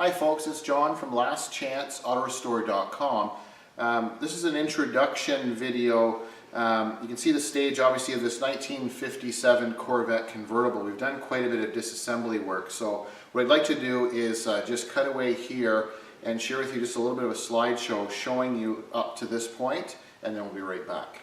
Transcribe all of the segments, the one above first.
Hi folks, it's John from lastchanceautorestore.com. This is an introduction video. You can see the stage obviously of this 1957 Corvette convertible. We've done quite a bit of disassembly work, so what I'd like to do is just cut away here and share with you just a little bit of a slideshow showing you up to this point, and then we'll be right back.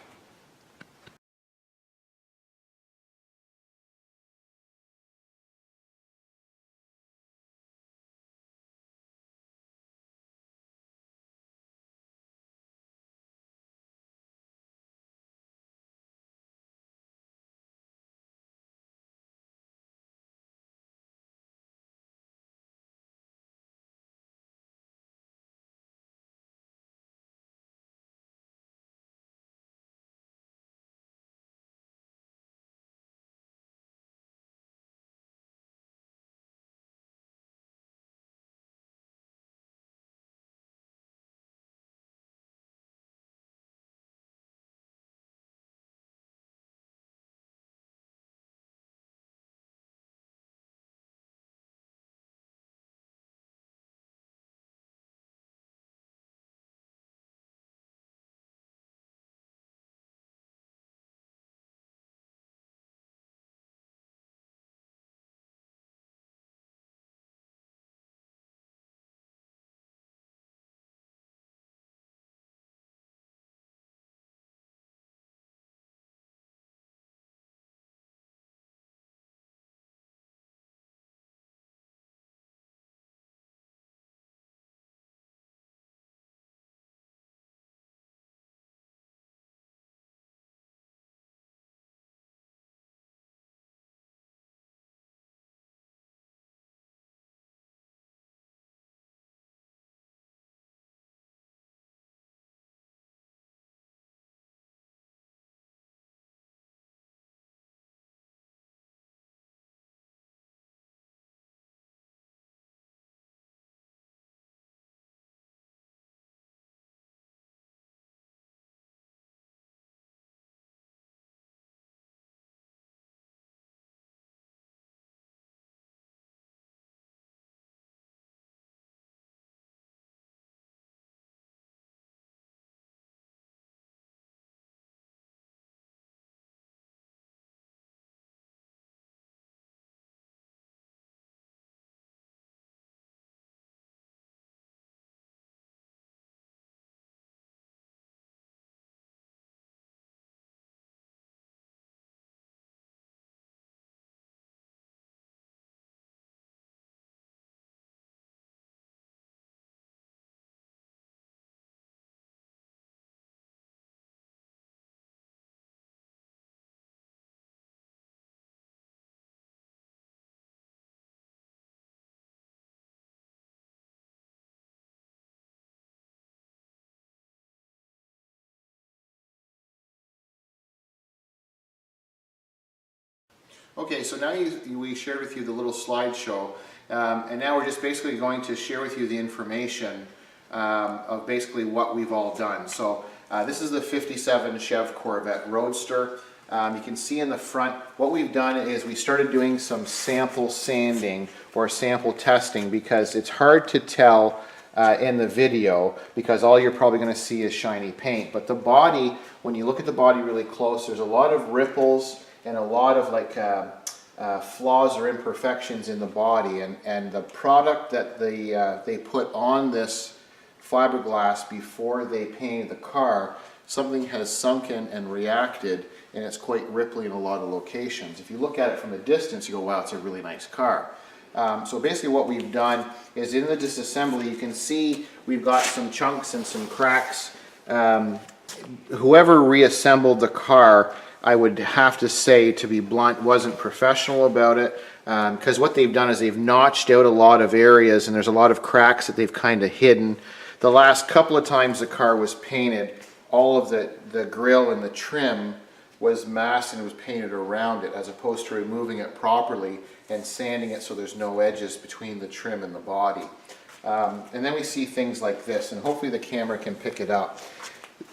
Okay, so now we shared with you the little slideshow, and now we're just basically going to share with you the information of basically what we've all done. So this is the 57 Chev Corvette Roadster. You can see in the front, what we've done is we started doing some sample sanding or sample testing because it's hard to tell in the video because all you're probably going to see is shiny paint. But the body, when you look at the body really close, there's a lot of ripples and a lot of flaws or imperfections in the body, and the product that they put on this fiberglass before they painted the car, something has sunk in and reacted, and it's quite ripply in a lot of locations. If you look at it from a distance, you go, wow, it's a really nice car. So basically what we've done is in the disassembly, you can see we've got some chunks and some cracks. Whoever reassembled the car, I would have to say, to be blunt, wasn't professional about it, because what they've done is they've notched out a lot of areas and there's a lot of cracks that they've kind of hidden. The last couple of times the car was painted, all of the grille and the trim was masked and it was painted around it, as opposed to removing it properly and sanding it so there's no edges between the trim and the body. And then we see things like this, and hopefully the camera can pick it up.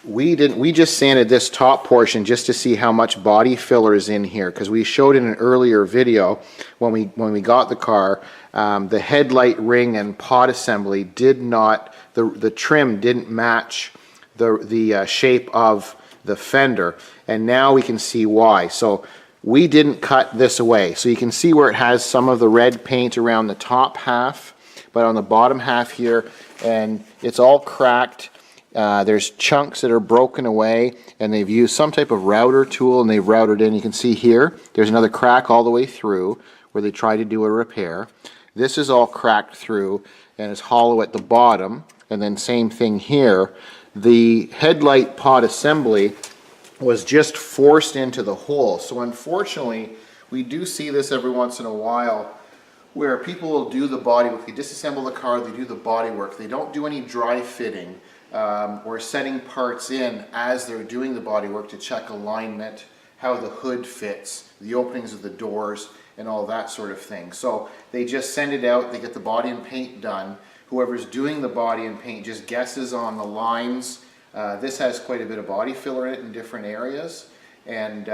we just sanded this top portion just to see how much body filler is in here, because we showed in an earlier video when we got the car, the headlight ring and pod assembly did not, the trim didn't match the shape of the fender, and now we can see why. So we didn't cut this away, so you can see where it has some of the red paint around the top half, but on the bottom half here, and it's all cracked. There's chunks that are broken away, and they've used some type of router tool and they've routed in. You can see here, there's another crack all the way through where they try to do a repair. This is all cracked through and is hollow at the bottom, and then same thing here. The headlight pod assembly was just forced into the hole. So unfortunately, we do see this every once in a while where people will do the body work. They disassemble the car, they do the body work. They don't do any dry fitting or setting parts in as they're doing the body work to check alignment, how the hood fits, the openings of the doors, and all that sort of thing. So they just send it out, they get the body and paint done. Whoever's doing the body and paint just guesses on the lines. This has quite a bit of body filler in it in different areas, and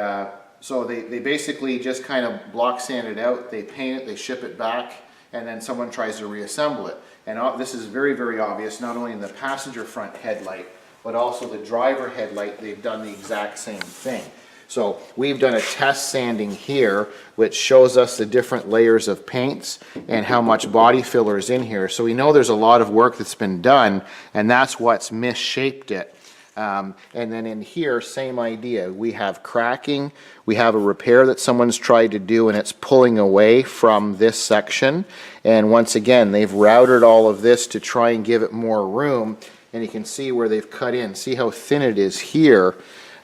so they basically just kind of block sand it out, they paint it, they ship it back, and then someone tries to reassemble it. And this is very, very obvious, not only in the passenger front headlight, but also the driver headlight. They've done the exact same thing. So we've done a test sanding here, which shows us the different layers of paints and how much body filler is in here. So we know there's a lot of work that's been done, and that's what's misshaped it. And then in here, same idea. We have cracking, we have a repair that someone's tried to do, and it's pulling away from this section. And once again, they've routed all of this to try and give it more room, and you can see where they've cut in. See how thin it is here,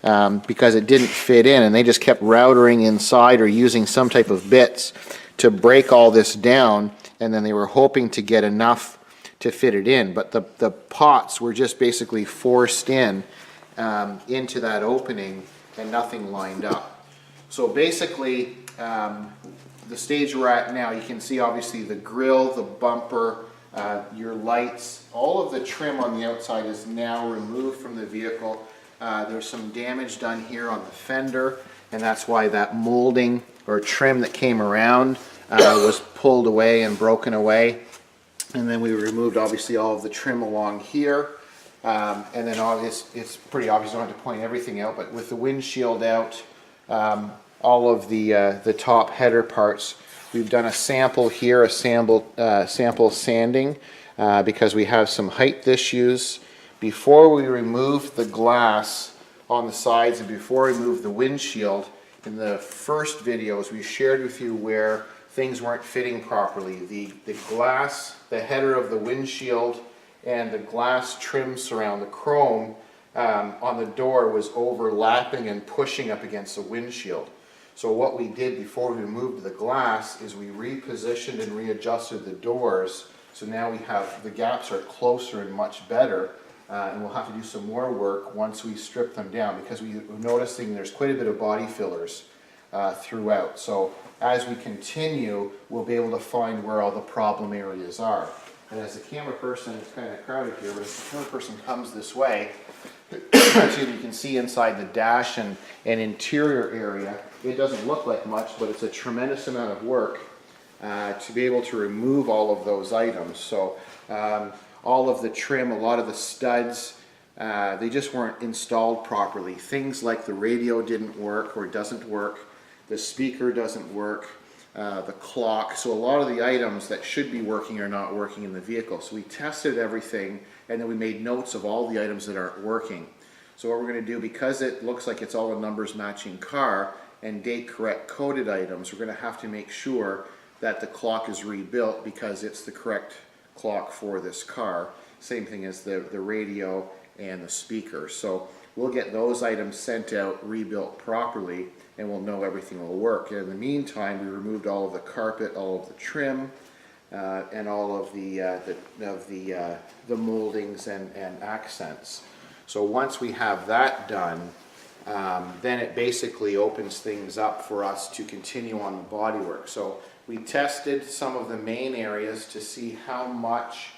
because it didn't fit in, and they just kept routering inside or using some type of bits to break all this down, and then they were hoping to get enough to fit it in, but the pots were just basically forced in into that opening and nothing lined up. So basically, the stage we're at now, you can see obviously the grille, the bumper, your lights, all of the trim on the outside is now removed from the vehicle. There's some damage done here on the fender, and that's why that molding or trim that came around was pulled away and broken away. And then we removed obviously all of the trim along here, and then it's pretty obvious, I don't have to point everything out, but with the windshield out, all of the top header parts, we've done a sample here, a sample sanding, because we have some height issues. Before we removed the glass on the sides and before we moved the windshield, in the first videos we shared with you where things weren't fitting properly. The glass, the header of the windshield, and the glass trim surround, the chrome on the door was overlapping and pushing up against the windshield. So what we did before we removed the glass is we repositioned and readjusted the doors, so now we have, the gaps are closer and much better, and we'll have to do some more work once we strip them down, because we're noticing there's quite a bit of body fillers throughout. So as we continue, we'll be able to find where all the problem areas are. And as the camera person, it's kind of crowded here, but as the camera person comes this way, excuse me, you can see inside the dash and interior area. It doesn't look like much, but it's a tremendous amount of work to be able to remove all of those items. So all of the trim, a lot of the studs, they just weren't installed properly. Things like the radio didn't work or doesn't work. The speaker doesn't work, the clock. So a lot of the items that should be working are not working in the vehicle. So we tested everything, and then we made notes of all the items that aren't working. So what we're going to do, because it looks like it's all a numbers matching car and date correct coded items, we're going to have to make sure that the clock is rebuilt because it's the correct clock for this car. Same thing as the radio and the speaker. So we'll get those items sent out, rebuilt properly, and we'll know everything will work. And in the meantime, we removed all of the carpet, all of the trim, and all of the moldings and accents. So once we have that done, then it basically opens things up for us to continue on the bodywork. So we tested some of the main areas to see how much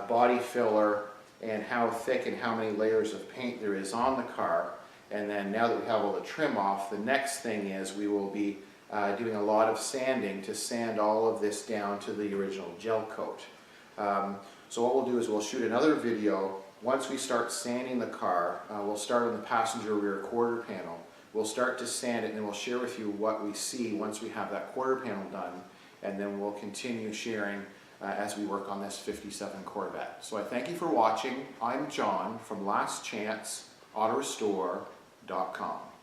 body filler and how thick and how many layers of paint there is on the car. And then now that we have all the trim off, the next thing is we will be doing a lot of sanding to sand all of this down to the original gel coat. So what we'll do is we'll shoot another video. Once we start sanding the car, we'll start on the passenger rear quarter panel. We'll start to sand it, and then we'll share with you what we see once we have that quarter panel done, and then we'll continue sharing as we work on this 57 Corvette. So I thank you for watching. I'm John from lastchanceautorestore.com.